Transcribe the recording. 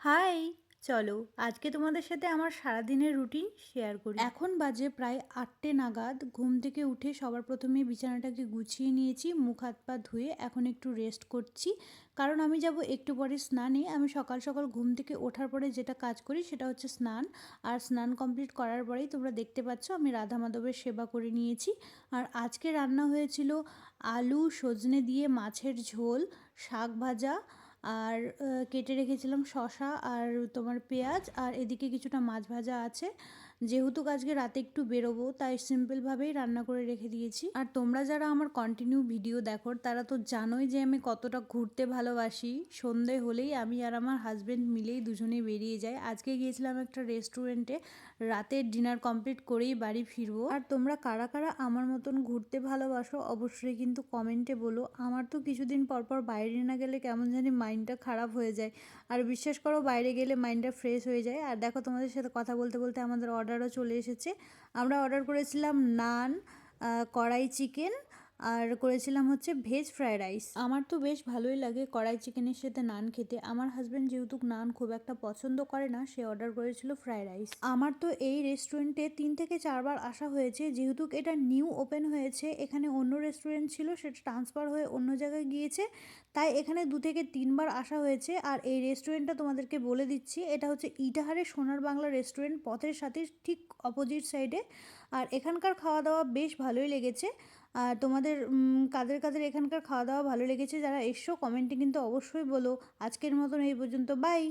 High! চলো আজকে তোমাদের সাথে আমার সারাদিনের রুটিন শেয়ার করি। এখন বাজে প্রায় ৮টে নাগাদ। ঘুম থেকে উঠে সবার প্রথমে বিছানাটাকে গুছিয়ে নিয়েছি, মুখ হাত পা ধুয়ে এখন একটু রেস্ট করছি। কারণ আমি যাব একটু পরে স্নানে। আমি সকাল সকাল ঘুম থেকে ওঠার পরে যেটা কাজ করি সেটা হচ্ছে স্নান। আর স্নান কমপ্লিট করার পরেই তোমরা দেখতে পাচ্ছ আমি রাধা মাধবের সেবা করে নিয়েছি। আর আজকে রান্না হয়েছিল আলু সজনে দিয়ে মাছের ঝোল, শাক ভাজা, আর কেটে রেখেছিলাম শসা আর তোমার পেঁয়াজ, আর এদিকে কিছুটা মাছ ভাজা আছে। যেহেতু আজকে রাতে একটু বেরোবো তাই সিম্পলভাবেই রান্না করে রেখে দিয়েছি। আর তোমরা যারা আমার কন্টিনিউ ভিডিও দেখো তারা তো জানোই যে আমি কতটা ঘুরতে ভালোবাসি। সন্ধে হলেই আমি আর আমার হাজব্যান্ড মিলেই দুজনেই বেরিয়ে যাই। আজকে গিয়েছিলাম একটা রেস্টুরেন্টে, রাতের ডিনার কমপ্লিট করেই বাড়ি ফিরবো। আর তোমরা কারা কারা আমার মতন ঘুরতে ভালোবাসো অবশ্যই কিন্তু কমেন্টে বলো। আমার তো কিছুদিন পর পর বাইরে না গেলে কেমন জানি মাইন্ডটা খারাপ হয়ে যায়। আর বিশ্বাস করো বাইরে গেলে মাইন্ডটা ফ্রেশ হয়ে যায়। আর দেখো তোমাদের সাথে কথা বলতে বলতে আমাদের অর্ডারও চলে এসেছে। আমরা অর্ডার করেছিলাম নান, কড়াই চিকেন, আর করেছিলাম হচ্ছে ভেজ ফ্রায়েড রাইস। আমার তো বেশ ভালোই লাগে কড়াই চিকেনের সাথে নান খেতে। আমার হাজব্যান্ড যেহেতু নান খুব একটা পছন্দ করে না, সে অর্ডার করেছিল ফ্রায়েড রাইস। আমার তো এই রেস্টুরেন্টে 3 থেকে 4 বার আসা হয়েছে। যেহেতু এটা নিউ ওপেন হয়েছে, এখানে অন্য রেস্টুরেন্ট ছিল সেটা ট্রান্সফার হয়ে অন্য জায়গায় গিয়েছে, তাই এখানে 2 থেকে 3 বার আসা হয়েছে। আর এই রেস্টুরেন্টটা তোমাদেরকে বলে দিচ্ছি, এটা হচ্ছে ইটাহারের সোনার বাংলা রেস্টুরেন্ট, পথের সাথে ঠিক অপোজিট সাইডে। আর এখানকার খাওয়া দাওয়া বেশ ভালোই লেগেছে। আর তোমাদের কাদের কাদের এখানকার খাওয়া দাওয়া ভালো লেগেছে যারা এসছো কমেন্টে কিন্তু অবশ্যই বলো। আজকের মতন এই পর্যন্ত, বাই।